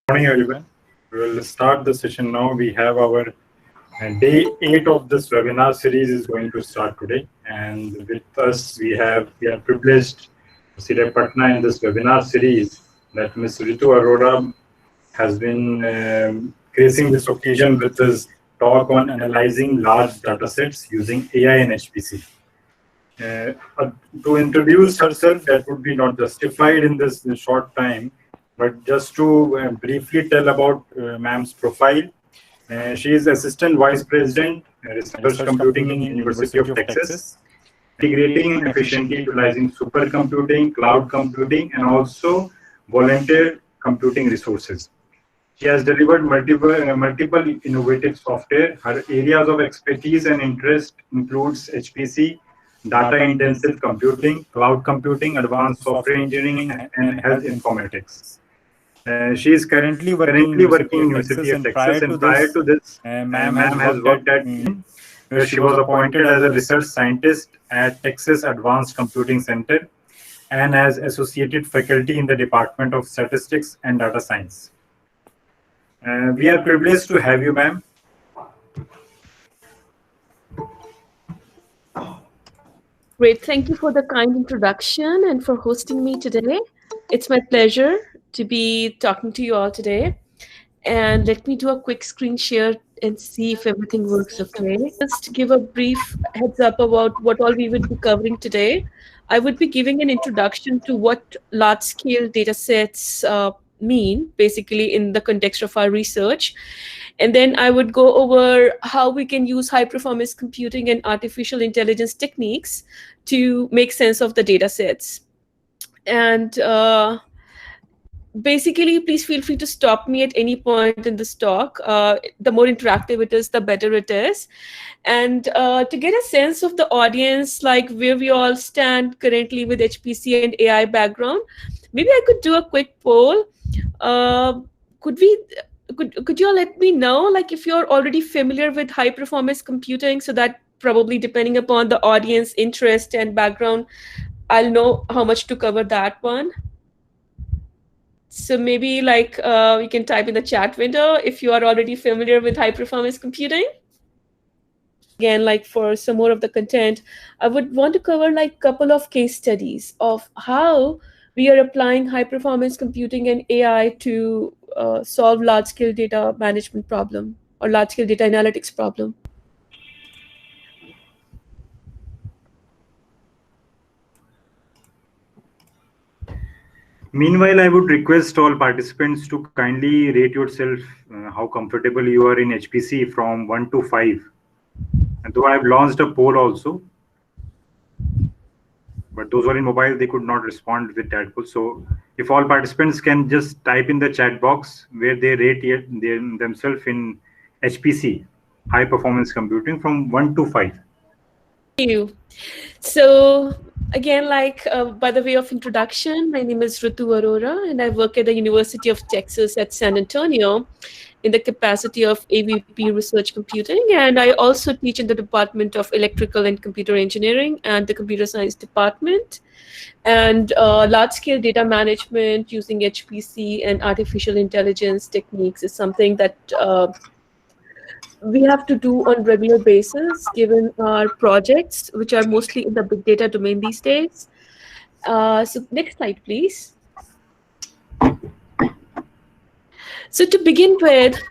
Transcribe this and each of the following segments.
Morning, everyone. We will start the session now. We have our day 8 of this webinar series is going to start today, and with us we are privileged to C-DAC Patna in this webinar series that Ms. Ritu Arora has been gracing this occasion with his talk on analyzing large data sets using AI and HPC. To introduce herself, that would be not justified in this short time, but just to briefly tell about ma'am's profile. She is Assistant Vice President, Research Computing in University of Texas, integrating and efficiently utilizing supercomputing, cloud computing, and also volunteer computing resources. She has delivered multiple innovative software. Her areas of expertise and interest includes HPC, data-intensive computing, cloud computing, advanced software engineering, and health informatics. She is currently working in University of Texas, and prior to this, ma'am has worked at where she was appointed as a research scientist at Texas Advanced Computing Center and as associated faculty in the Department of Statistics and Data Science. We are privileged to have you, ma'am. Great. Thank you for the kind introduction and for hosting me today. It's my pleasure to be talking to you all today. And let me do a quick screen share and see if everything works okay. Just give a brief heads up about what all we would be covering today. I would be giving an introduction to what large-scale data sets mean, basically in the context of our research. And then I would go over how we can use high-performance computing and artificial intelligence techniques to make sense of the data sets. And basically, please feel free to stop me at any point in this talk. The more interactive it is, the better it is. And to get a sense of the audience, like where we all stand currently with HPC and AI background, maybe I could do a quick poll. Could you all let me know, like, if you're already familiar with high performance computing, so that probably depending upon the audience interest and background, I'll know how much to cover that one. So maybe like you can type in the chat window if you are already familiar with high performance computing. Again, like for some more of the content, I would want to cover like a couple of case studies of how we are applying high performance computing and AI to solve large scale data management problem or large scale data analytics problem. Meanwhile, I would request all participants to kindly rate yourself how comfortable you are in HPC from 1 to 5. And though I have launched a poll also, but those who are in mobile, they could not respond with that poll. So if all participants can just type in the chat box where they rate themselves in HPC, high performance computing, from 1 to 5. Thank you. So again, like by the way of introduction, my name is Ritu Arora, and I work at the University of Texas at San Antonio in the capacity of AVP Research Computing. And I also teach in the Department of Electrical and Computer Engineering and the Computer Science Department. And large-scale data management using HPC and artificial intelligence techniques is something that we have to do on regular basis, given our projects, which are mostly in the big data domain these days. So next slide, please. So to begin with,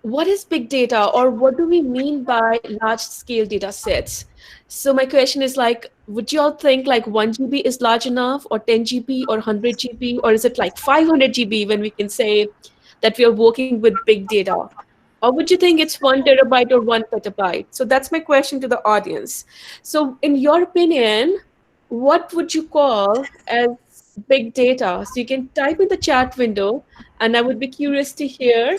what is big data, or what do we mean by large scale data sets? So my question is like, would you all think like 1 GB is large enough, or 10 GB or 100 GB, or is it like 500 GB when we can say that we are working with big data? Or would you think it's 1 terabyte or 1 petabyte? So that's my question to the audience. So in your opinion, what would you call as big data? So you can type in the chat window, and I would be curious to hear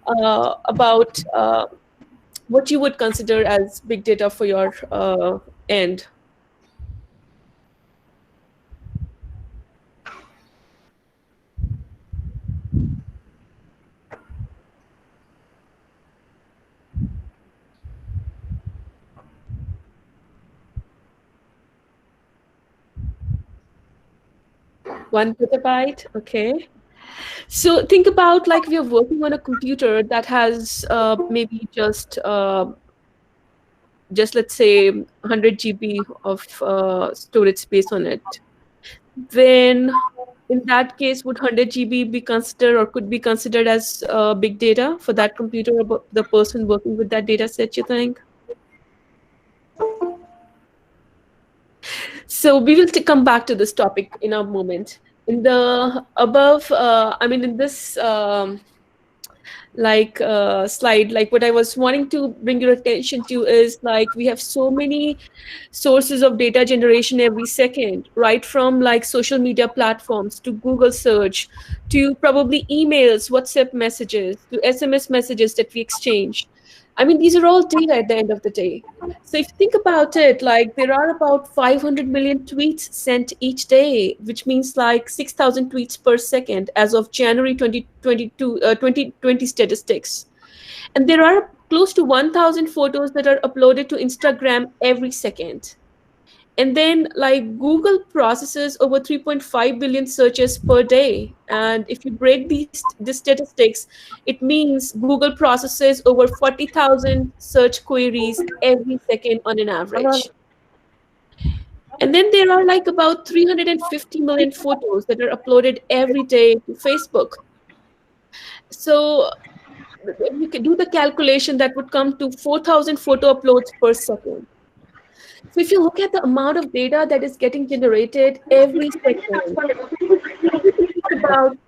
about what you would consider as big data for your end. One petabyte, okay. So think about like we are working on a computer that has maybe just let's say 100 GB of storage space on it. Then in that case, would 100 GB be considered or could be considered as big data for that computer or the person working with that data set, you think? So we will come back to this topic in a moment. In the above, in this slide, like what I was wanting to bring your attention to is like we have so many sources of data generation every second, right from like social media platforms to Google search to probably emails, WhatsApp messages to SMS messages that we exchange. I mean, these are all data at the end of the day. So if you think about it, like there are about 500 million tweets sent each day, which means like 6,000 tweets per second as of January 2020 statistics. And there are close to 1,000 photos that are uploaded to Instagram every second. And then, like, Google processes over 3.5 billion searches per day. And if you break these statistics, it means Google processes over 40,000 search queries every second on an average. And then there are like about 350 million photos that are uploaded every day to Facebook. So you can do the calculation that would come to 4,000 photo uploads per second. So if you look at the amount of data that is getting generated every second, we need to think about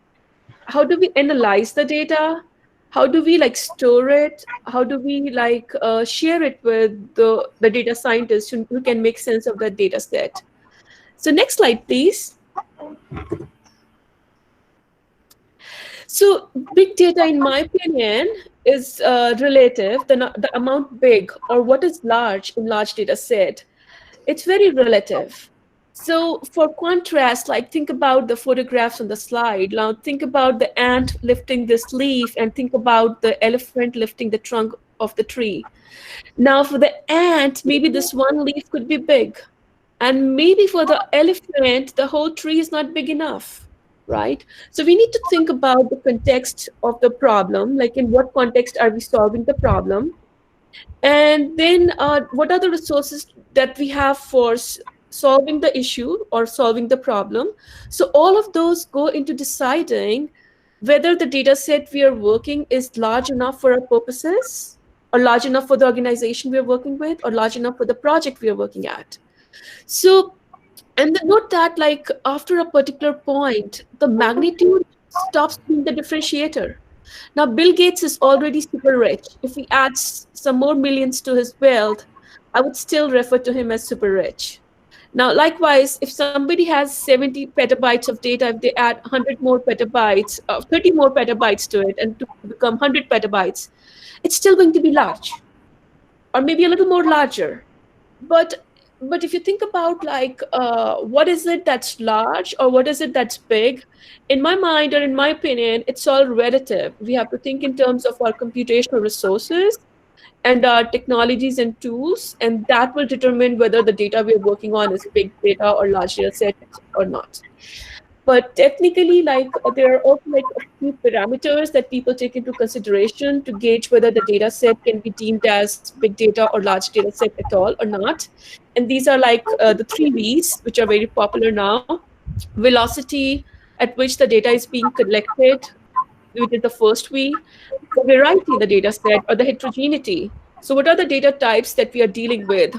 how do we analyze the data? How do we like store it? How do we like share it with the data scientists who can make sense of that data set? So next slide, please. So big data, in my opinion, is relative. The amount big or what is large in large data set, it's very relative. So for contrast, like think about the photographs on the slide. Now think about the ant lifting this leaf and think about the elephant lifting the trunk of the tree. Now for the ant, maybe this one leaf could be big. And maybe for the elephant, the whole tree is not big enough, right? So we need to think about the context of the problem, like in what context are we solving the problem? And then what are the resources that we have for solving the issue or solving the problem? So all of those go into deciding whether the data set we are working is large enough for our purposes, or large enough for the organization we are working with, or large enough for the project we are working at. So, and then note that like after a particular point, the magnitude stops being the differentiator. Now, Bill Gates is already super rich. If he adds some more millions to his wealth, I would still refer to him as super rich. Now, likewise, if somebody has 70 petabytes of data, if they add 100 more petabytes, 30 more petabytes to it, and to become 100 petabytes, it's still going to be large, or maybe a little more larger. But if you think about like what is it that's large or what is it that's big, in my mind or in my opinion, it's all relative. We have to think in terms of our computational resources and our technologies and tools, and that will determine whether the data we're working on is big data or large data set or not. But technically, like there are also like a few parameters that people take into consideration to gauge whether the data set can be deemed as big data or large data set at all or not. And these are like the three V's, which are very popular now. Velocity at which the data is being collected, which is the first V. The variety in the data set or the heterogeneity. So what are the data types that we are dealing with?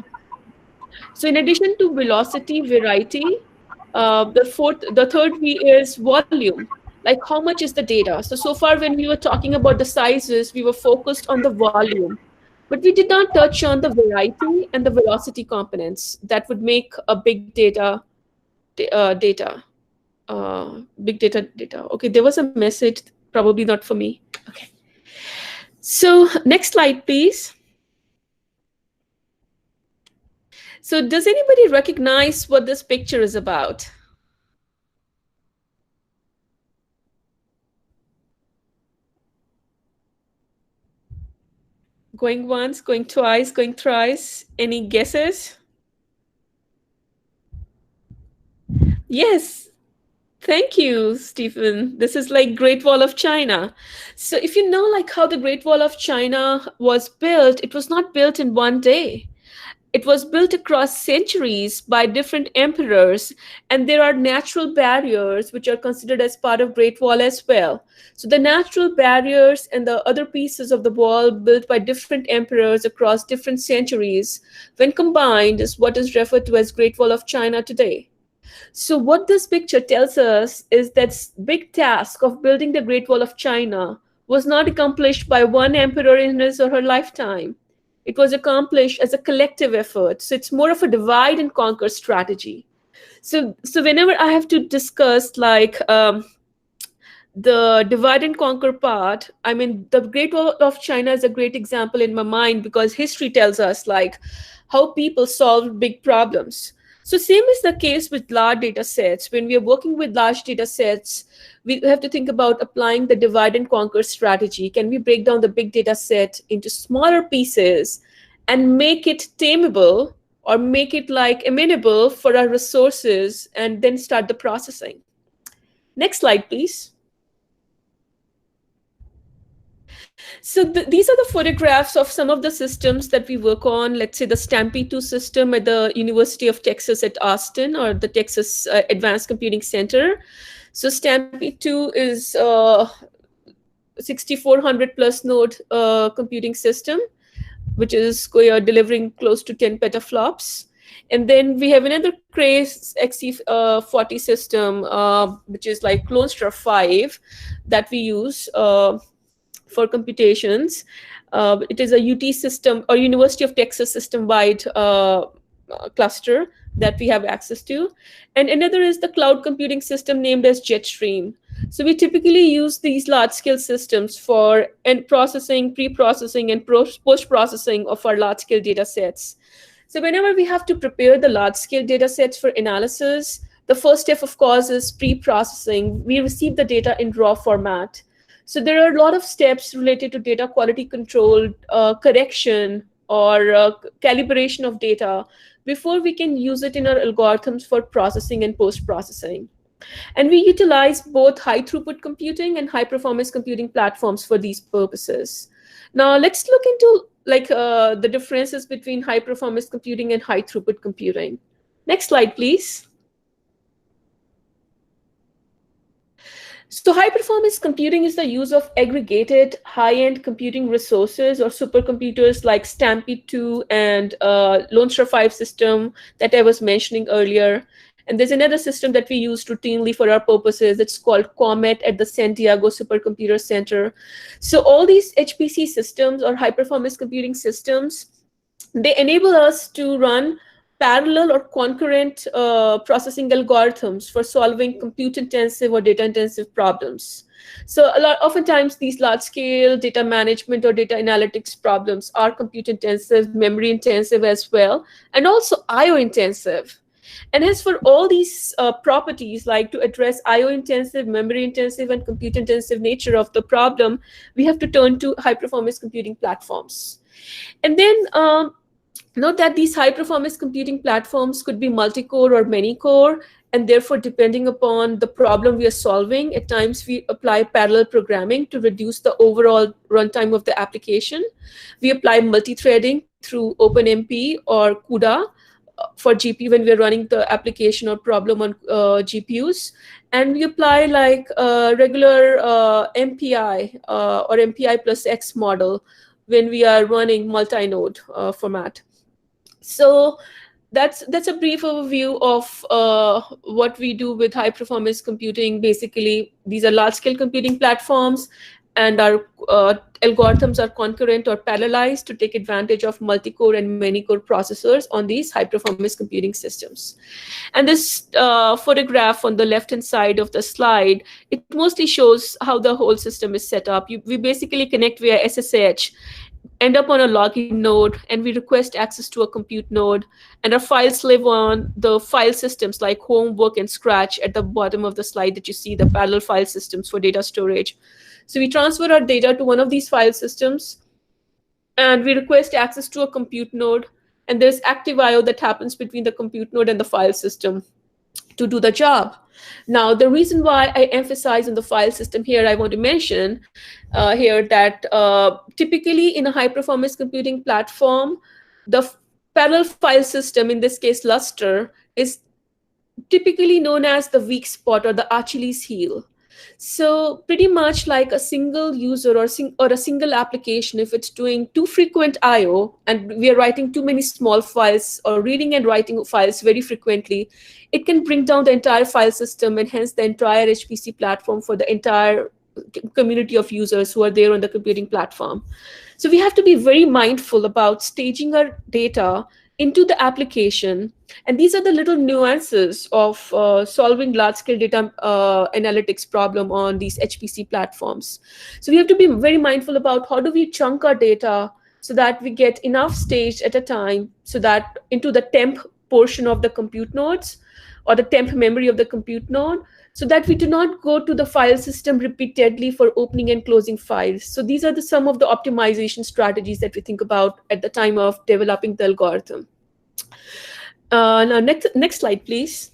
So in addition to velocity, variety, the third V is volume. Like how much is the data? So far when we were talking about the sizes, we were focused on the volume, but we did not touch on the variety and the velocity components that would make a big data data. Big data. Okay, there was a message, probably not for me. Okay. So next slide, please. So does anybody recognize what this picture is about? Going once, going twice, going thrice. Any guesses? Yes, Thank you, Stephen. This is like Great Wall of China. So if you know like how the Great Wall of China was built, it was not built in one day. It was built across centuries by different emperors, and there are natural barriers which are considered as part of Great Wall as well. So the natural barriers and the other pieces of the wall built by different emperors across different centuries, when combined, is what is referred to as Great Wall of China today. So what this picture tells us is that big task of building the Great Wall of China was not accomplished by one emperor in his or her lifetime. It was accomplished as a collective effort. So it's more of a divide and conquer strategy. So whenever I have to discuss like the divide and conquer part, I mean, the Great Wall of China is a great example in my mind because history tells us like how people solve big problems. So same is the case with large data sets. When we are working with large data sets, we have to think about applying the divide and conquer strategy. Can we break down the big data set into smaller pieces and make it tameable or make it like amenable for our resources and then start the processing? Next slide, please. So these are the photographs of some of the systems that we work on. Let's say the Stampede 2 system at the University of Texas at Austin, or the Texas Advanced Computing Center. So Stampede 2 is 6400 plus node computing system, which is delivering close to 10 petaflops. And then we have another Cray XC40 system, which is like Clone Star 5 that we use for computations. It is a UT system or University of Texas system-wide cluster that we have access to. And another is the cloud computing system named as Jetstream. So we typically use these large-scale systems for processing, pre-processing, and post-processing of our large-scale data sets. So whenever we have to prepare the large-scale data sets for analysis, the first step, of course, is pre-processing. We receive the data in raw format. So there are a lot of steps related to data quality control, correction, or calibration of data before we can use it in our algorithms for processing and post-processing. And we utilize both high throughput computing and high performance computing platforms for these purposes. Now let's look into like the differences between high performance computing and high throughput computing. Next slide, please. So high performance computing is the use of aggregated high-end computing resources or supercomputers like Stampede 2 and Lone Star 5 system that I was mentioning earlier. And there's another system that we use routinely for our purposes. It's called Comet at the San Diego Supercomputer Center. So all these HPC systems or high performance computing systems, they enable us to run parallel or concurrent processing algorithms for solving compute-intensive or data-intensive problems. So oftentimes these large-scale data management or data analytics problems are compute-intensive, memory-intensive as well, and also I/O-intensive. And as for all these properties, like to address I/O-intensive, memory-intensive, and compute-intensive nature of the problem, we have to turn to high-performance computing platforms. And then note that these high-performance computing platforms could be multi-core or many-core, and therefore, depending upon the problem we are solving, at times we apply parallel programming to reduce the overall runtime of the application. We apply multi-threading through OpenMP or CUDA for GPU when we're running the application or problem on GPUs. And we apply like regular MPI or MPI plus X model when we are running multi-node format. So that's a brief overview of what we do with high performance computing. Basically, these are large scale computing platforms, and our algorithms are concurrent or parallelized to take advantage of multi-core and many-core processors on these high-performance computing systems. And this photograph on the left-hand side of the slide, it mostly shows how the whole system is set up. We basically connect via SSH, end up on a login node, and we request access to a compute node, and our files live on the file systems like home, work, and scratch at the bottom of the slide that you see, the parallel file systems for data storage. So we transfer our data to one of these file systems, and we request access to a compute node, and there's active I/O that happens between the compute node and the file system to do the job. Now, the reason why I emphasize on the file system here, I want to mention here that typically in a high performance computing platform, the parallel file system, in this case Lustre, is typically known as the weak spot or the Achilles heel. So pretty much like a single user or a single application, if it's doing too frequent IO and we are writing too many small files or reading and writing files very frequently, it can bring down the entire file system and hence the entire HPC platform for the entire community of users who are there on the computing platform. So we have to be very mindful about staging our data into the application. And these are the little nuances of solving large-scale data analytics problem on these HPC platforms. So we have to be very mindful about how do we chunk our data so that we get enough staged at a time, so that into the temp portion of the compute nodes or the temp memory of the compute node, so that we do not go to the file system repeatedly for opening and closing files. So these are some of the optimization strategies that we think about at the time of developing the algorithm. Now, next slide, please.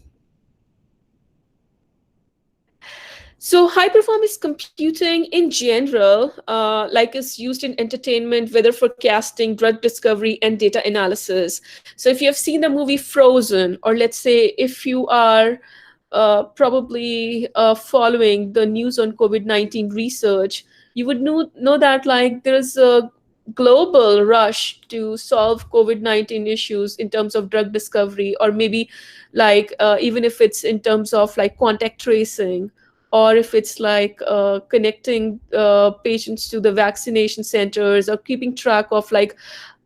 So high performance computing in general, like is used in entertainment, weather forecasting, drug discovery, and data analysis. So if you have seen the movie Frozen, or let's say if you are probably following the news on COVID-19 research, you would know that like there's a global rush to solve COVID-19 issues in terms of drug discovery, or maybe like even if it's in terms of like contact tracing, or if it's like connecting patients to the vaccination centers, or keeping track of like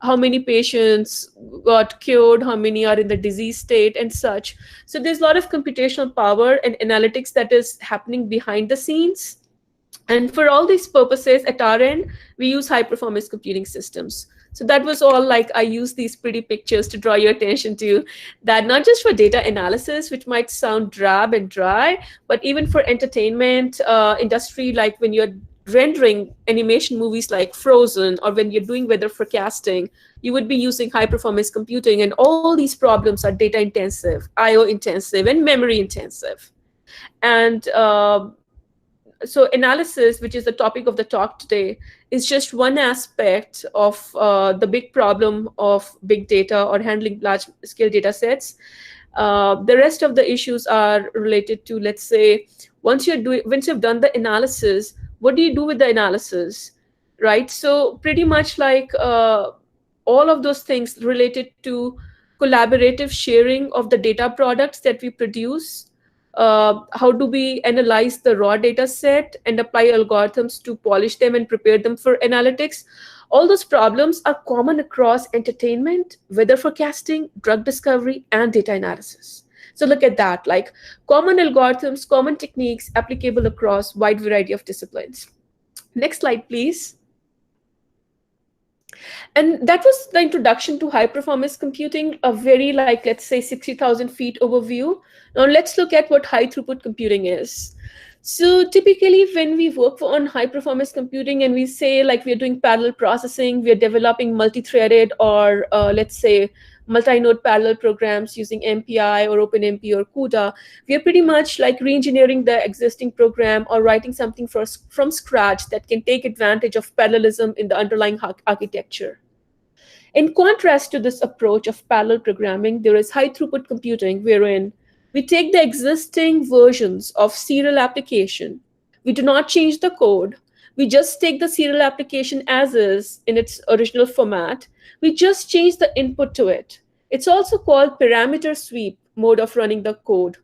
how many patients got cured, how many are in the disease state and such. So there's a lot of computational power and analytics that is happening behind the scenes. And for all these purposes at our end, we use high performance computing systems. So that was all like I use these pretty pictures to draw your attention to that, not just for data analysis, which might sound drab and dry, but even for entertainment industry, like when you're rendering animation movies like Frozen, or when you're doing weather forecasting, you would be using high performance computing. And all these problems are data intensive, IO intensive, and memory intensive. And so analysis, which is the topic of the talk today, is just one aspect of the big problem of big data or handling large scale data sets. The rest of the issues are related to, let's say, once you've done the analysis, what do you do with the analysis, right? So pretty much like all of those things related to collaborative sharing of the data products that we produce. How do we analyze the raw data set and apply algorithms to polish them and prepare them for analytics? All those problems are common across entertainment, weather forecasting, drug discovery, and data analysis. So look at that, like common algorithms, common techniques applicable across wide variety of disciplines. Next slide, please. And that was the introduction to high performance computing, a very like, let's say 60,000 feet overview. Now let's look at what high throughput computing is. So typically when we work on high performance computing and we say like we're doing parallel processing, we're developing multi-threaded or let's say multi-node parallel programs using MPI or OpenMP or CUDA, we are pretty much like re-engineering the existing program or writing something from scratch that can take advantage of parallelism in the underlying architecture. In contrast to this approach of parallel programming, there is high throughput computing, wherein we take the existing versions of serial application. We do not change the code. We just take the serial application as is in its original format. We just change the input to it. It's also called parameter sweep mode of running the code.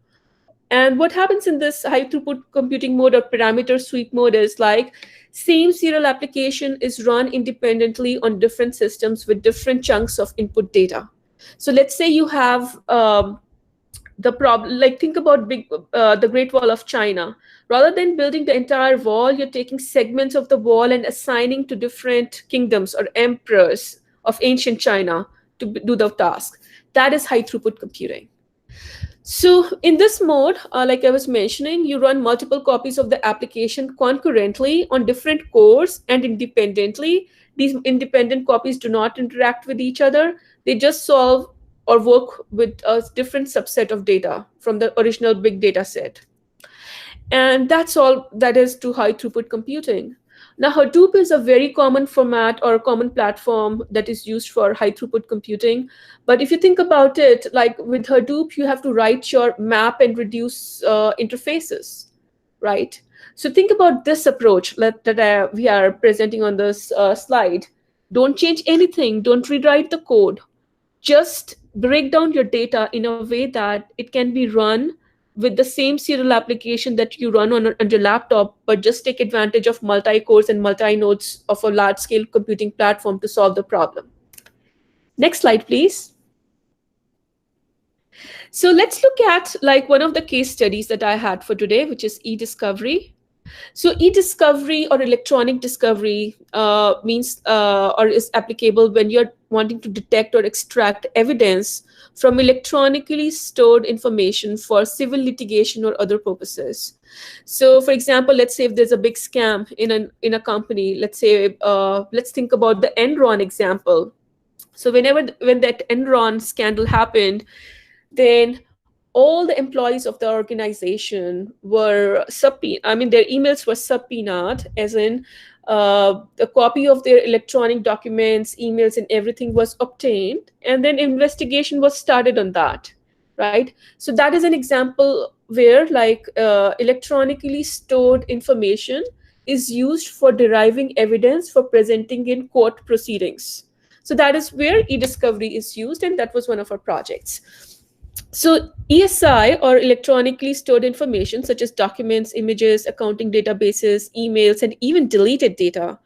And what happens in this high throughput computing mode or parameter sweep mode is like same serial application is run independently on different systems with different chunks of input data. So let's say you have the problem, like think about the Great Wall of China. Rather than building the entire wall, you're taking segments of the wall and assigning to different kingdoms or emperors of ancient China to do the task. That is high throughput computing. So in this mode, like I was mentioning, you run multiple copies of the application concurrently on different cores and independently. These independent copies do not interact with each other. They just solve or work with a different subset of data from the original big data set. And that's all that is to high throughput computing. Now, Hadoop is a very common format or a common platform that is used for high throughput computing. But if you think about it, like with Hadoop, you have to write your map and reduce interfaces, right? So think about this approach that we are presenting on this slide. Don't change anything. Don't rewrite the code. Just break down your data in a way that it can be run with the same serial application that you run on your laptop, but just take advantage of multi-cores and multi-nodes of a large-scale computing platform to solve the problem. Next slide, please. So let's look at like one of the case studies that I had for today, which is EDiscovery. So e-discovery or electronic discovery means or is applicable when you're wanting to detect or extract evidence from electronically stored information for civil litigation or other purposes. So for example, let's say if there's a big scam in a company, let's say, let's think about the Enron example. So when that Enron scandal happened, then all the employees of the organization were their emails were subpoenaed, as in a copy of their electronic documents, emails, and everything was obtained, and then investigation was started on that, right? So that is an example where like electronically stored information is used for deriving evidence for presenting in court proceedings. So that is where e-discovery is used, and that was one of our projects. So ESI, or electronically stored information, such as documents, images, accounting databases, emails, and even deleted data.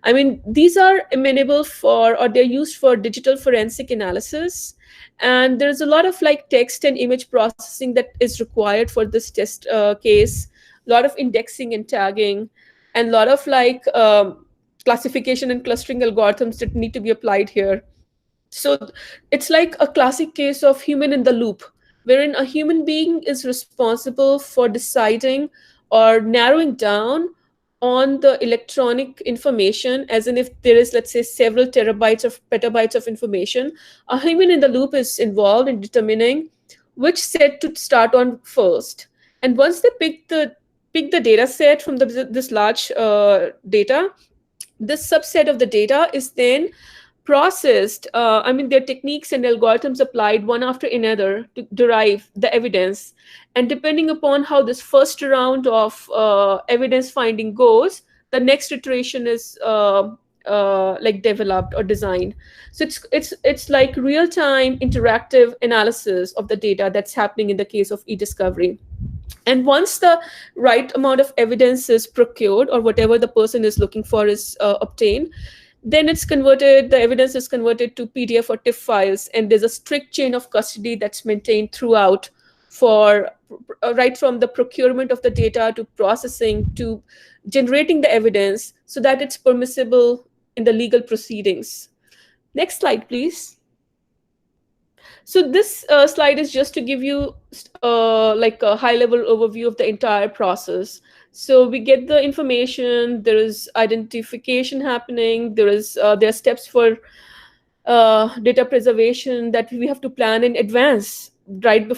I mean, these are amenable for, or they're used for digital forensic analysis. And there's a lot of like text and image processing that is required for this test case, a lot of indexing and tagging, and a lot of like classification and clustering algorithms that need to be applied here. So it's like a classic case of human in the loop, wherein a human being is responsible for deciding or narrowing down on the electronic information, as in if there is, let's say, several terabytes or petabytes of information, a human in the loop is involved in determining which set to start on first. And once they pick the data set from this large data, this subset of the data is then processed. There are techniques and algorithms applied one after another to derive the evidence. And depending upon how this first round of evidence finding goes, the next iteration is like developed or designed. So it's like real-time interactive analysis of the data that's happening in the case of e-discovery. And once the right amount of evidence is procured, or whatever the person is looking for is obtained, then the evidence is converted to PDF or TIFF files, and there's a strict chain of custody that's maintained throughout, for right from the procurement of the data to processing to generating the evidence, so that it's permissible in the legal proceedings. Next slide, please. So this slide is just to give you like a high-level overview of the entire process. So we get the information, there is identification happening, there are steps for data preservation that we have to plan in advance. Right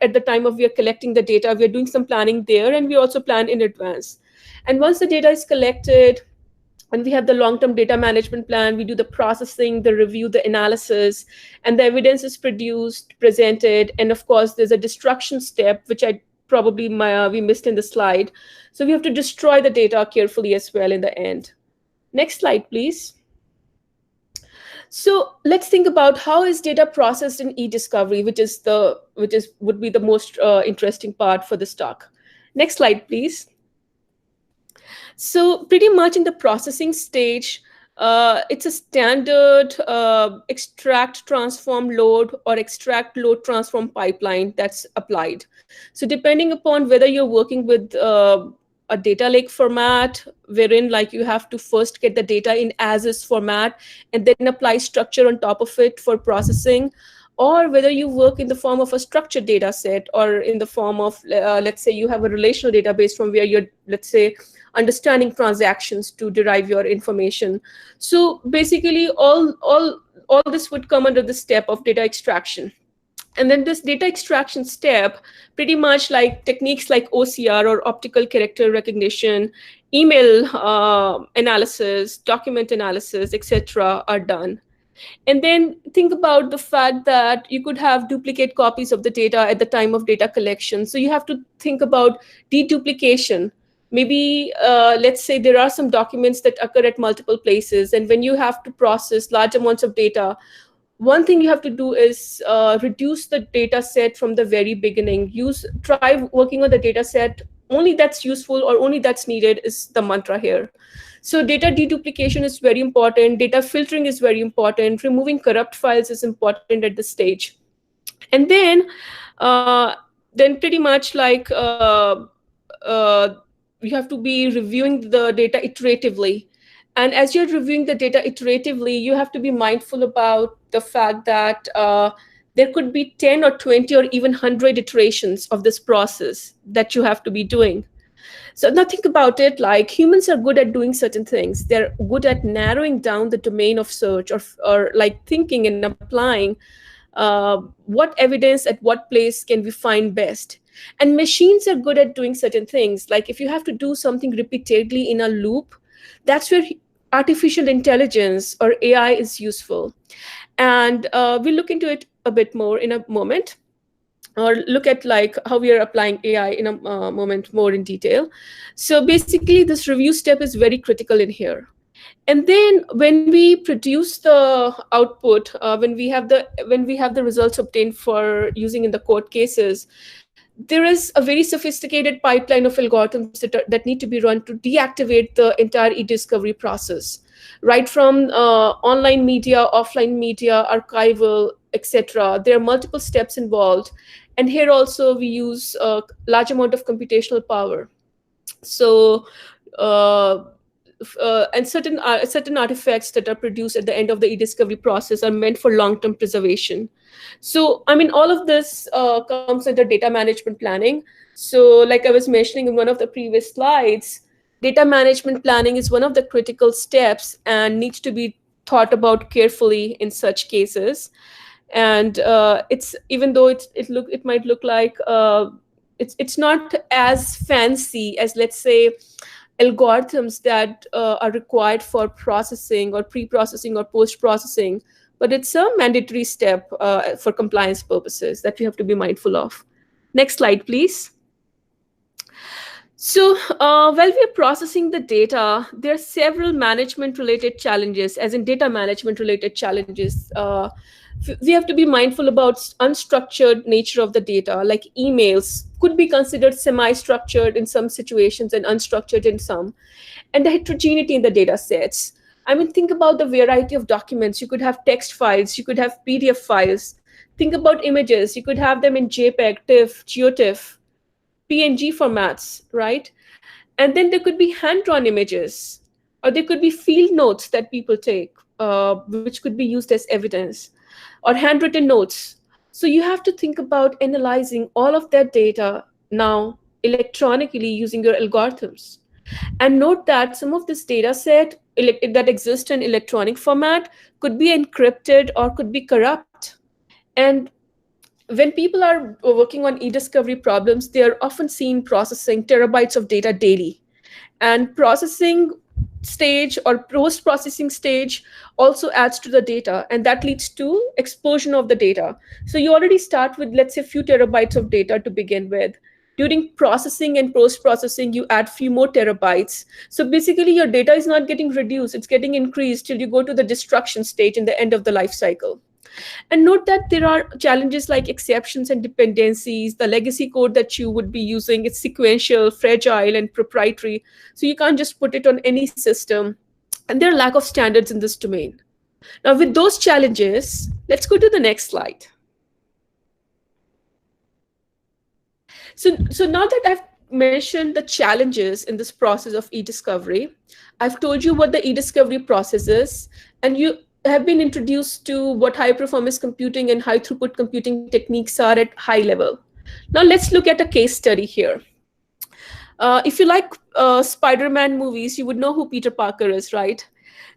at the time of we are collecting the data, we are doing some planning there, and we also plan in advance. And once the data is collected, and we have the long-term data management plan, we do the processing, the review, the analysis, and the evidence is produced, presented, and of course, there's a destruction step, which we missed in the slide. So we have to destroy the data carefully as well in the end. Next slide, please. So let's think about how is data processed in e-discovery, which would be the most interesting part for this talk. Next slide, please. So pretty much in the processing stage, it's a standard extract, transform, load, or extract, load, transform pipeline that's applied. So depending upon whether you're working with a data lake format, wherein like you have to first get the data in as-is format and then apply structure on top of it for processing, or whether you work in the form of a structured data set, or in the form of, let's say you have a relational database from where you're, let's say, understanding transactions to derive your information. So basically all all this would come under the step of data extraction. And then this data extraction step, pretty much like techniques like OCR or optical character recognition, email analysis, document analysis, etc., are done. And then think about the fact that you could have duplicate copies of the data at the time of data collection. So you have to think about deduplication. Maybe let's say there are some documents that occur at multiple places, and when you have to process large amounts of data, one thing you have to do is reduce the data set from the very beginning. Try working on the data set only that's useful or only that's needed is the mantra here. So data deduplication is very important. Data filtering is very important. Removing corrupt files is important at this stage. And then pretty much like you have to be reviewing the data iteratively. And as you're reviewing the data iteratively, you have to be mindful about the fact that there could be 10 or 20 or even 100 iterations of this process that you have to be doing. So now think about it, like humans are good at doing certain things. They're good at narrowing down the domain of search, or like thinking and applying what evidence at what place can we find best. And machines are good at doing certain things. Like if you have to do something repeatedly in a loop, that's where artificial intelligence or AI is useful. And we'll look into it a bit more in a moment, or look at like how we are applying AI in a moment more in detail. So basically this review step is very critical in here. And then when we produce the output, when we have the results obtained for using in the court cases, there is a very sophisticated pipeline of algorithms that need to be run to deactivate the entire e-discovery process, right from online media, offline media, archival, etc. There are multiple steps involved. And here also we use a large amount of computational power. So, and certain artifacts that are produced at the end of the e-discovery process are meant for long-term preservation. So, I mean, all of this comes under data management planning. So, like I was mentioning in one of the previous slides, data management planning is one of the critical steps and needs to be thought about carefully in such cases. And it's, even though it might look like it's not as fancy as, let's say, algorithms that are required for processing or pre-processing or post-processing, but it's a mandatory step for compliance purposes that we have to be mindful of. Next slide, please. So while we are processing the data, there are several management-related challenges, as in data management-related challenges. We have to be mindful about unstructured nature of the data, like emails could be considered semi-structured in some situations and unstructured in some, and the heterogeneity in the data sets. I mean, think about the variety of documents. You could have text files, you could have PDF files. Think about images. You could have them in JPEG, TIFF, GeoTIFF, PNG formats, right? And then there could be hand-drawn images, or there could be field notes that people take, which could be used as evidence, or handwritten notes. So you have to think about analyzing all of that data now electronically using your algorithms. And note that some of this data set that exists in electronic format could be encrypted or could be corrupt. And when people are working on e-discovery problems, they are often seen processing terabytes of data daily. And processing stage or post-processing stage also adds to the data, and that leads to explosion of the data. So you already start with, let's say, a few terabytes of data to begin with. During processing and post-processing, you add few more terabytes. So basically your data is not getting reduced, it's getting increased till you go to the destruction stage in the end of the life cycle. And note that there are challenges like exceptions and dependencies. The legacy code that you would be using is sequential, fragile, and proprietary. So you can't just put it on any system. And there are lack of standards in this domain. Now, with those challenges, let's go to the next slide. So now that I've mentioned the challenges in this process of e-discovery, I've told you what the e-discovery process is, and you have been introduced to what high performance computing and high throughput computing techniques are at high level. Now let's look at a case study here. If you like Spider-Man movies, you would know who Peter Parker is, right?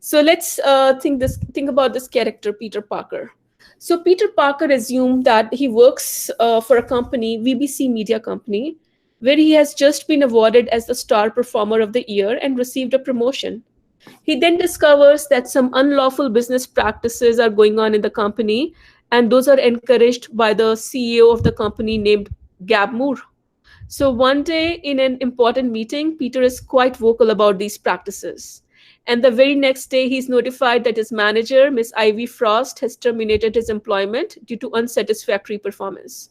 So let's think about this character, Peter Parker. So Peter Parker assumed that he works for a company, VBC Media Company, where he has just been awarded as the star performer of the year and received a promotion. He then discovers that some unlawful business practices are going on in the company, and those are encouraged by the CEO of the company named Gab Moore. So one day in an important meeting, Peter is quite vocal about these practices. And the very next day, he's notified that his manager, Miss Ivy Frost, has terminated his employment due to unsatisfactory performance.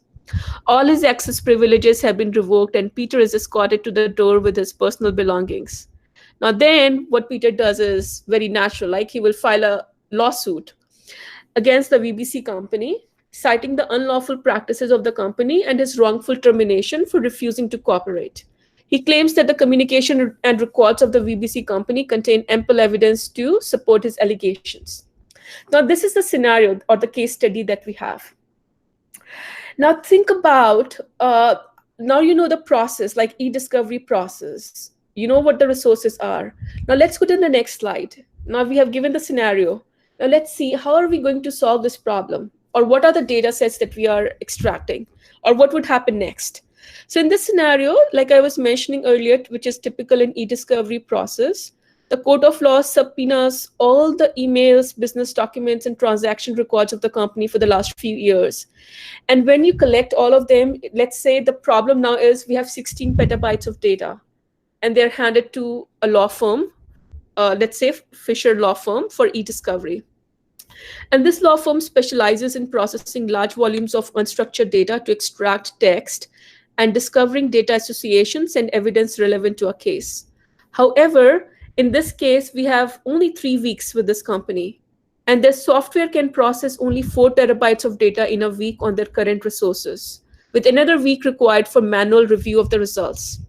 All his access privileges have been revoked, and Peter is escorted to the door with his personal belongings. Now, then, what Peter does is very natural, like he will file a lawsuit against the VBC company, citing the unlawful practices of the company and his wrongful termination for refusing to cooperate. He claims that the communication and records of the VBC company contain ample evidence to support his allegations. Now, this is the scenario or the case study that we have. Now, think about, now you know the process, like EDiscovery process. You know what the resources are. Now, let's go to the next slide. Now, we have given the scenario. Now, let's see, how are we going to solve this problem? Or what are the data sets that we are extracting? Or what would happen next? So in this scenario, like I was mentioning earlier, which is typical in EDiscovery process, the court of law subpoenas all the emails, business documents, and transaction records of the company for the last few years. And when you collect all of them, let's say the problem now is we have 16 petabytes of data, and they're handed to a law firm, let's say Fisher Law Firm for EDiscovery. And this law firm specializes in processing large volumes of unstructured data to extract text and discovering data associations and evidence relevant to a case. However, in this case, we have only 3 weeks with this company, and their software can process only 4 terabytes of data in a week on their current resources, with another week required for manual review of the results.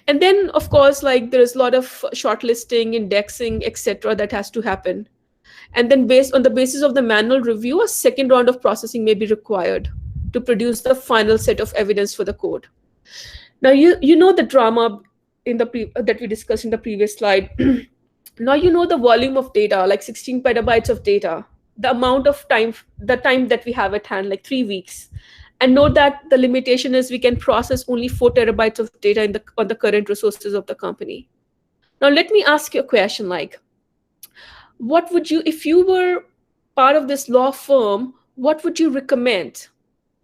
And then, of course, like there's a lot of shortlisting, indexing, etc. that has to happen. And then based on the basis of the manual review, a second round of processing may be required to produce the final set of evidence for the code. Now, you know the drama in that we discussed in the previous slide. Now you know the volume of data, like 16 petabytes of data, the amount of time, the time that we have at hand, like 3 weeks. And note that the limitation is we can process only 4 terabytes of data on the current resources of the company. Now, let me ask you a question like, what would you, if you were part of this law firm, what would you recommend?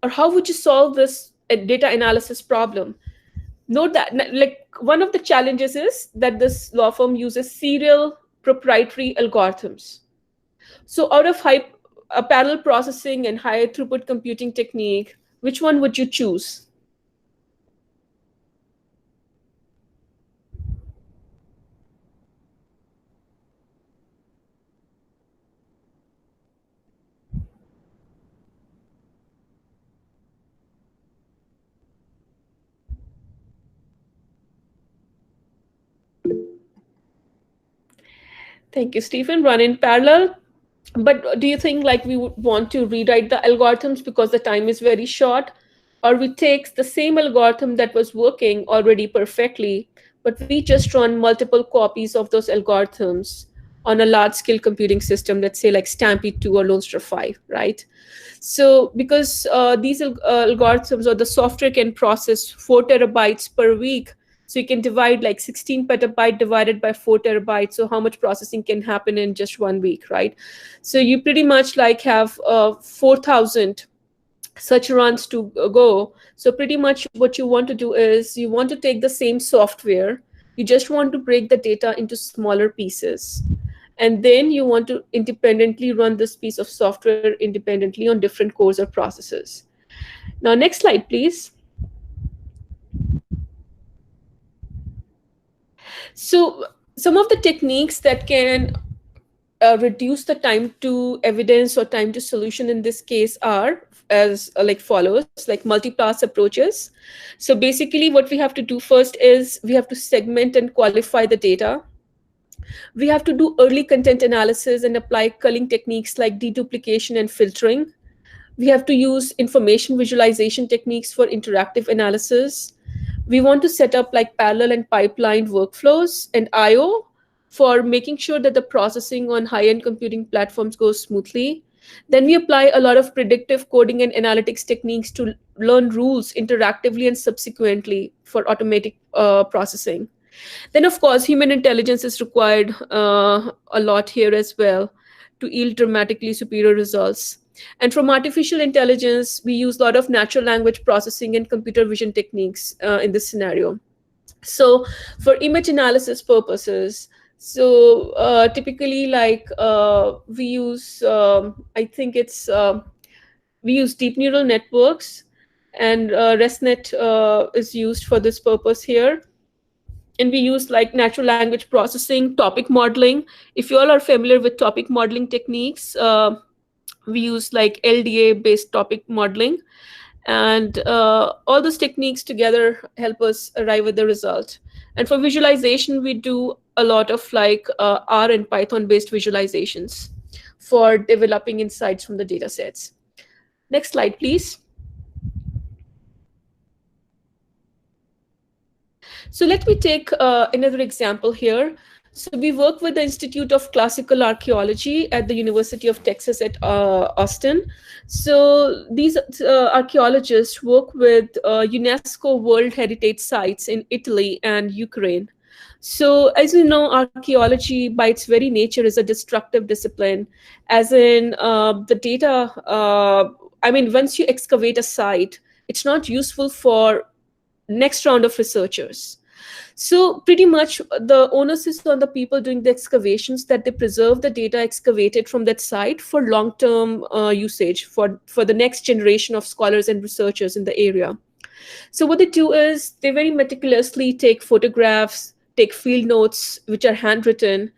Or how would you solve this data analysis problem? Note that like one of the challenges is that this law firm uses serial proprietary algorithms. So out of parallel processing and high throughput computing technique, which one would you choose? Thank you, Stephen. Run in parallel. But do you think like we would want to rewrite the algorithms because the time is very short? Or we take the same algorithm that was working already perfectly, but we just run multiple copies of those algorithms on a large scale computing system, let's say like Stampede 2 or Lone Star 5, right? So because these algorithms or the software can process 4 terabytes per week, so you can divide like 16 petabyte divided by 4 terabytes. So how much processing can happen in just 1 week, right? So you pretty much like have 4,000 such runs to go. So pretty much what you want to do is you want to take the same software. You just want to break the data into smaller pieces. And then you want to independently run this piece of software independently on different cores or processes. Now, next slide, please. So some of the techniques that can reduce the time to evidence or time to solution in this case are as like follows, like multi-pass approaches. So basically what we have to do first is we have to segment and qualify the data. We have to do early content analysis and apply culling techniques like deduplication and filtering. We have to use information visualization techniques for interactive analysis. We want to set up like parallel and pipeline workflows and IO for making sure that the processing on high-end computing platforms goes smoothly. Then we apply a lot of predictive coding and analytics techniques to learn rules interactively and subsequently for automatic processing. Then, of course, human intelligence is required a lot here as well to yield dramatically superior results. And from artificial intelligence, we use a lot of natural language processing and computer vision techniques in this scenario. So, for image analysis purposes, so typically, like we use, I think it's we use deep neural networks, and ResNet is used for this purpose here. And we use like natural language processing, topic modeling. If you all are familiar with topic modeling techniques, we use like LDA based topic modeling, and all those techniques together help us arrive at the result. And for visualization, we do a lot of like R and Python based visualizations for developing insights from the data sets. Next slide, please. So let me take another example here. So we work with the Institute of Classical Archaeology at the University of Texas at Austin. So these archaeologists work with UNESCO World Heritage Sites in Italy and Ukraine. So as you know, archaeology by its very nature is a destructive discipline, as in the data, I mean, once you excavate a site, it's not useful for next round of researchers. So pretty much the onus is on the people doing the excavations that they preserve the data excavated from that site for long-term usage for the next generation of scholars and researchers in the area. So what they do is they very meticulously take photographs, take field notes, which are handwritten,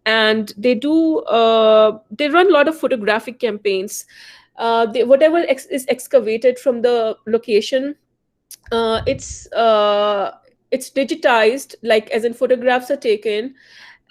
and they do they run a lot of photographic campaigns. Whatever is excavated from the location, it's digitized, like as in photographs are taken,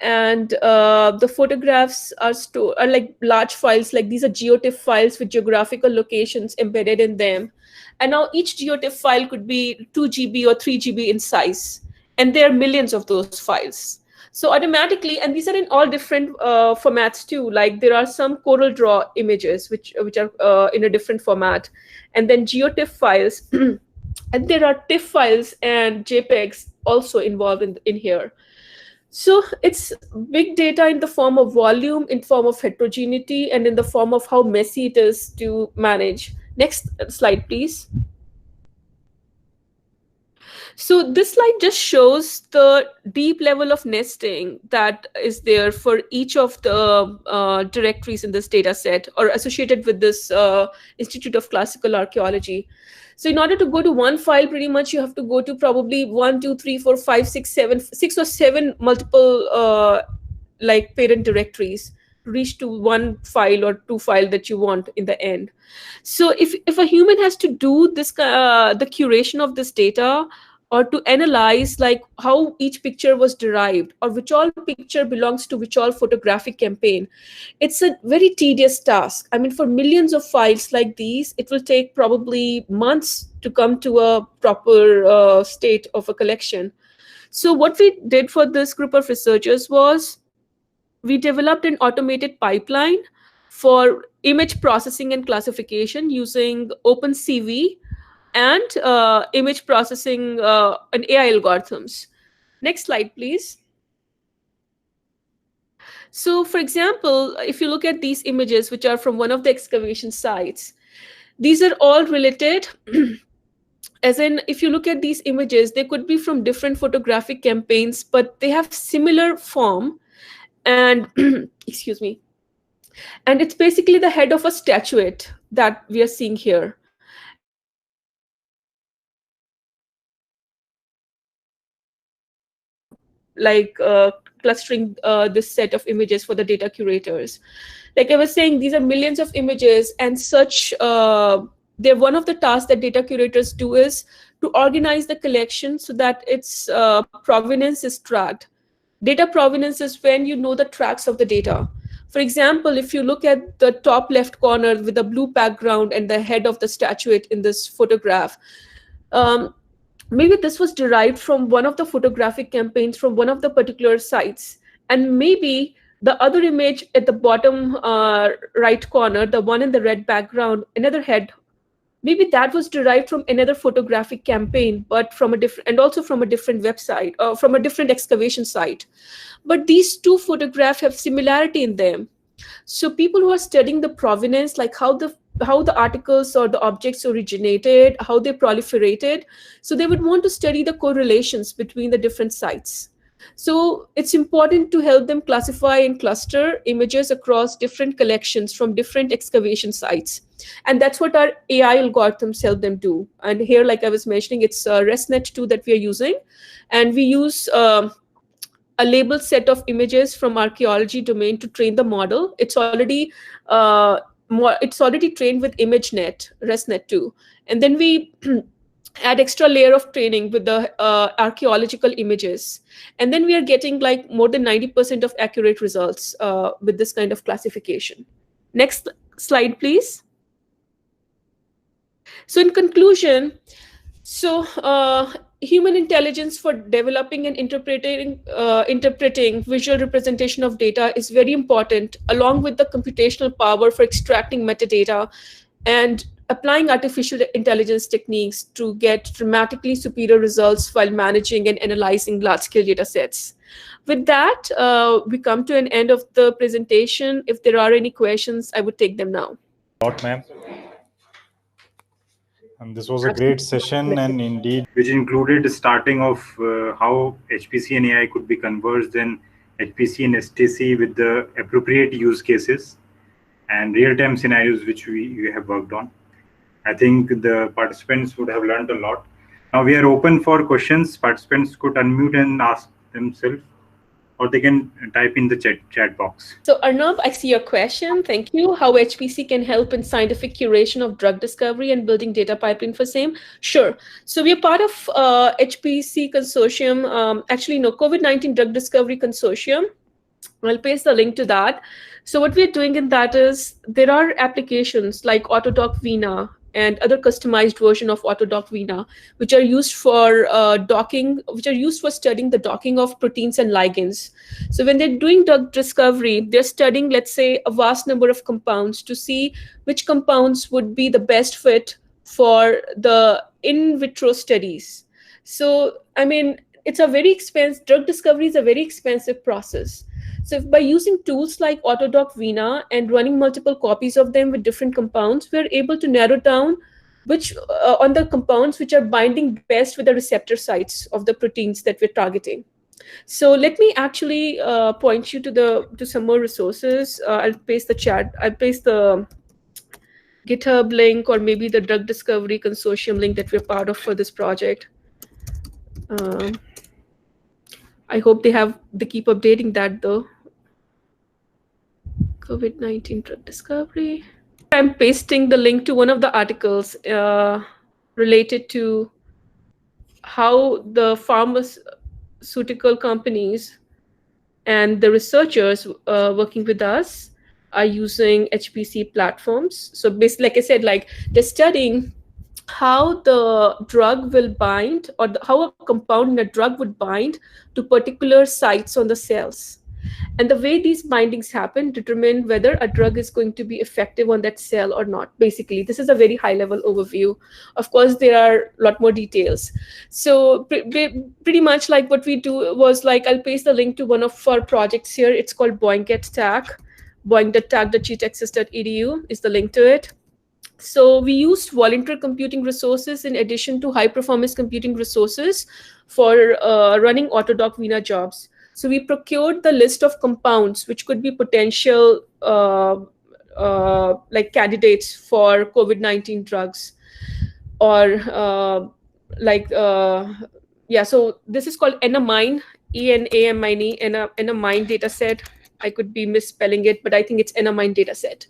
and the photographs are stored are like large files, like these are geotiff files with geographical locations embedded in them. And now each geotiff file could be 2 GB or 3 GB in size, and there are millions of those files. So automatically, and these are in all different formats too, like there are some Coral Draw images which are in a different format, and then geotiff files. And there are TIFF files and JPEGs also involved in here. So it's big data in the form of volume, in form of heterogeneity, and in the form of how messy it is to manage. Next slide, please. So this slide just shows the deep level of nesting that is there for each of the directories in this data set or associated with this Institute of Classical Archaeology. So in order to go to one file, pretty much you have to go to probably 1, 2, 3, 4, 5, 6, 7, 6 or 7 multiple like parent directories to reach to one file or two file that you want in the end. So if a human has to do this, the curation of this data, or to analyze like how each picture was derived or which all picture belongs to which all photographic campaign, it's a very tedious task. I mean, for millions of files like these, it will take probably months to come to a proper state of a collection. So what we did for this group of researchers was we developed an automated pipeline for image processing and classification using OpenCV and image processing and AI algorithms. Next slide, please. So for example, if you look at these images, which are from one of the excavation sites, these are all related. As in, if you look at these images, they could be from different photographic campaigns, but they have similar form. And excuse me. And it's basically the head of a statuette that we are seeing here. Like clustering this set of images for the data curators. Like I was saying, these are millions of images, and such they're one of the tasks that data curators do is to organize the collection so that its provenance is tracked. Data provenance is when you know the tracks of the data. For example, if you look at the top left corner with the blue background and the head of the statuette in this photograph, maybe this was derived from one of the photographic campaigns from one of the particular sites. And maybe the other image at the bottom right corner, the one in the red background, another head, maybe that was derived from another photographic campaign, but from a different, and also from a different website, or from a different excavation site. But these two photographs have similarity in them. So people who are studying the provenance, like how the articles or the objects originated, how they proliferated, so they would want to study the correlations between the different sites. So it's important to help them classify and cluster images across different collections from different excavation sites. And that's what our AI algorithms help them do. And here, like I was mentioning, it's ResNet 2 that we are using. And we use a labeled set of images from archaeology domain to train the model. It's already trained with ImageNet, ResNet 2. And then we add extra layer of training with the archaeological images. And then we are getting like more than 90% of accurate results with this kind of classification. Next slide, please. So in conclusion, human intelligence for developing and interpreting visual representation of data is very important, along with the computational power for extracting metadata and applying artificial intelligence techniques to get dramatically superior results while managing and analyzing large-scale data sets. With that, we come to an end of the presentation. If there are any questions, I would take them now. Ma'am. And this was a great session, and indeed, which included the starting of how HPC and AI could be converged, then HPC and STC with the appropriate use cases and real-time scenarios which we have worked on. I think the participants would have learned a lot. Now we are open for questions. Participants could unmute and ask themselves, or they can type in the chat box. So Arnab, I see your question. Thank you. How HPC can help in scientific curation of drug discovery and building data pipeline for same? Sure. So we are part of HPC consortium, actually no, COVID-19 Drug Discovery Consortium. I'll paste the link to that. So what we're doing in that is there are applications like Autodoc Vina and other customized version of Autodoc Vina, which are used for docking, which are used for studying the docking of proteins and ligands. So when they're doing drug discovery, they're studying, let's say, a vast number of compounds to see which compounds would be the best fit for the in vitro studies. So, I mean, it's a very expensive, drug discovery is a very expensive process. So by using tools like Autodoc Vina and running multiple copies of them with different compounds, we're able to narrow down which on the compounds which are binding best with the receptor sites of the proteins that we're targeting. So let me actually point you to some more resources. I'll paste the chat. I'll paste the GitHub link, or maybe the Drug Discovery Consortium link that we're part of for this project. I hope they keep updating that though. COVID-19 drug discovery. I'm pasting the link to one of the articles related to how the pharmaceutical companies and the researchers working with us are using HPC platforms. So basically, like I said, like they're studying how the drug will bind, or how a compound in a drug would bind to particular sites on the cells. And the way these bindings happen determine whether a drug is going to be effective on that cell or not. Basically, this is a very high-level overview. Of course, there are a lot more details. So pretty much like what we do was like, I'll paste the link to one of our projects here. It's called Boing.tac. Boing.tac.gtexas.edu is the link to it. So we used voluntary computing resources in addition to high-performance computing resources for running Autodoc Vina jobs. So we procured the list of compounds which could be potential like candidates for COVID-19 drugs, or so this is called Enamine, ENAMINE, Enamine data set. I could be misspelling it, but I think it's Enamine data set.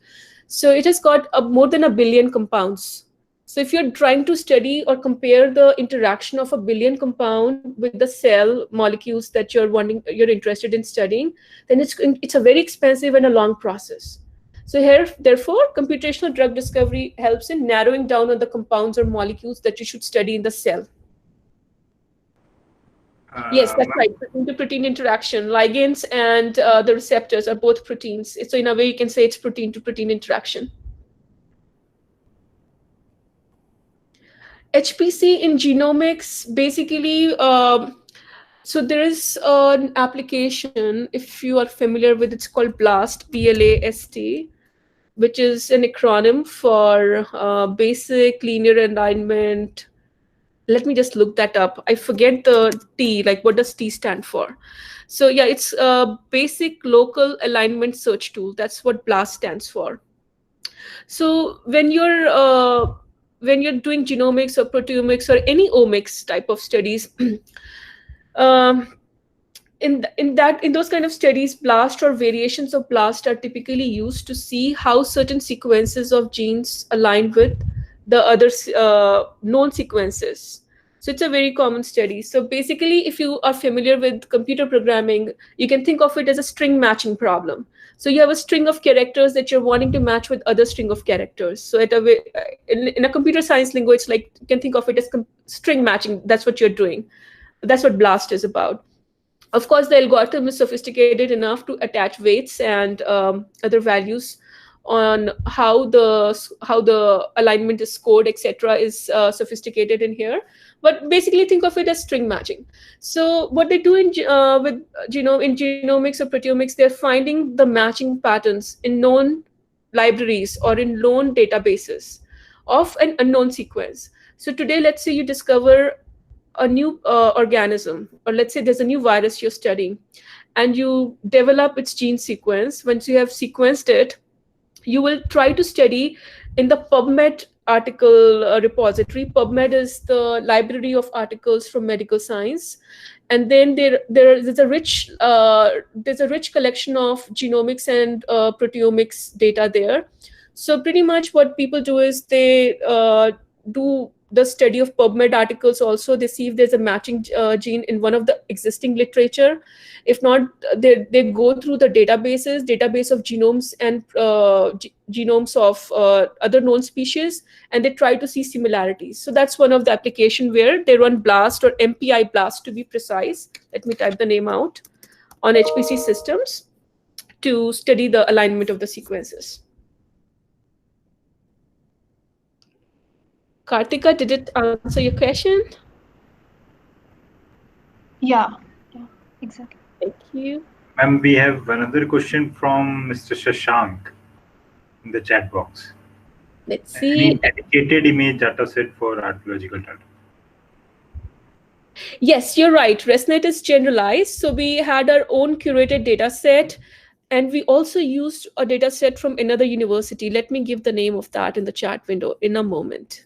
So it has got more than 1 billion compounds. So if you're trying to study or compare the interaction of 1 billion compound with the cell molecules that you're interested in studying, then it's a very expensive and a long process. So here, therefore, computational drug discovery helps in narrowing down on the compounds or molecules that you should study in the cell. Yes, that's Ma'am, right. Protein-to-protein interaction. Ligands and the receptors are both proteins. So in a way, you can say it's protein-to-protein interaction. HPC in genomics, basically, so there is an application, if you are familiar with, it's called BLAST, BLAST, which is an acronym for basic linear alignment. Let me just look that up. I forget the T, like what does T stand for? So yeah, it's a basic local alignment search tool. That's what BLAST stands for. So when you're doing genomics or proteomics or any omics type of studies, um, in those kind of studies, blast or variations of blast are typically used to see how certain sequences of genes align with the other known sequences. So it's a very common study. So basically, if you are familiar with computer programming, you can think of it as a string matching problem. So you have a string of characters that you're wanting to match with other string of characters. So in a computer science lingo, it's like you can think of it as string matching. That's what you're doing. That's what BLAST is about. Of course, the algorithm is sophisticated enough to attach weights and other values on how the alignment is scored, etc., is sophisticated in here. But basically, think of it as string matching. So what they do in in genomics or proteomics, they're finding the matching patterns in known libraries or in known databases of an unknown sequence. So today, let's say you discover a new organism, or let's say there's a new virus you're studying, and you develop its gene sequence. Once you have sequenced it, you will try to study in the PubMed article repository. PubMed is the library of articles from medical science, and then there's a rich collection of genomics and proteomics data there. So pretty much what people do is they do the study of PubMed articles also. They see if there's a matching gene in one of the existing literature. If not, they go through the database of genomes and genomes of other known species, and they try to see similarities. So that's one of the application where they run BLAST, or MPI BLAST to be precise. Let me type the name out, on HPC systems to study the alignment of the sequences. Kartika, did it answer your question? Yeah, exactly. Thank you. ma'am, we have another question from Mr. Shashank in the chat box. Let's Any see. dedicated image dataset for archaeological data? Yes, you're right. ResNet is generalized. So we had our own curated data set, and we also used a data set from another university. Let me give the name of that in the chat window in a moment.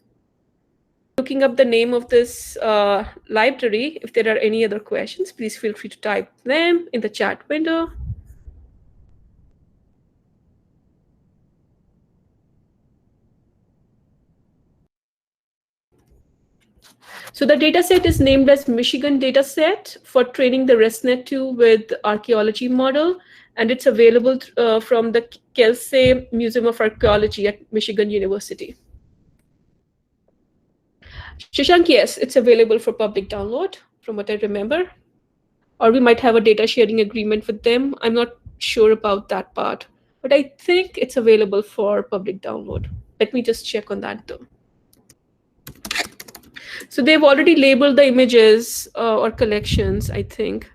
Looking up the name of this library. If there are any other questions, please feel free to type them in the chat window. So the dataset is named as Michigan Dataset for training the ResNet 2 with archaeology model, and it's available from the Kelsey Museum of Archaeology at Michigan University. Shashank, yes, it's available for public download, from what I remember. Or we might have a data sharing agreement with them. I'm not sure about that part, but I think it's available for public download. Let me just check on that though. So they've already labeled the images or collections, I think.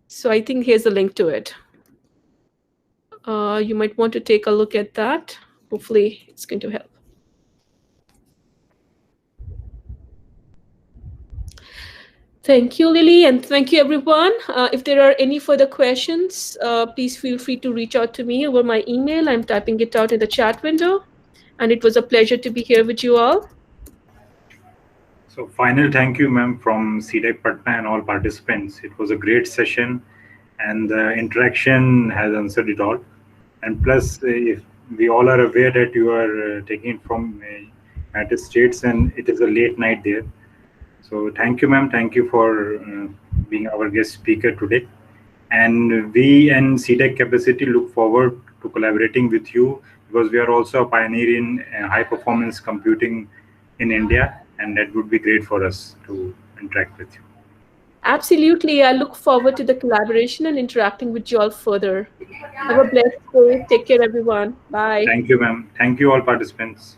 So I think here's a link to it. You might want to take a look at that. Hopefully it's going to help. Thank you, Lily, and thank you, everyone. If there are any further questions, please feel free to reach out to me over my email. I'm typing it out in the chat window. And it was a pleasure to be here with you all. So final thank you, ma'am, from C-DAC Patna and all participants. It was a great session, and the interaction has answered it all. And plus, if we all are aware that you are taking it from United States, and it is a late night there. So thank you, ma'am. Thank you for being our guest speaker today. And we and C-DAC Capacity look forward to collaborating with you, because we are also a pioneer in high performance computing in India, and that would be great for us to interact with you. Absolutely. I look forward to the collaboration and interacting with you all further. Have a blessed day. Take care, everyone. Bye. Thank you, ma'am. Thank you, all participants.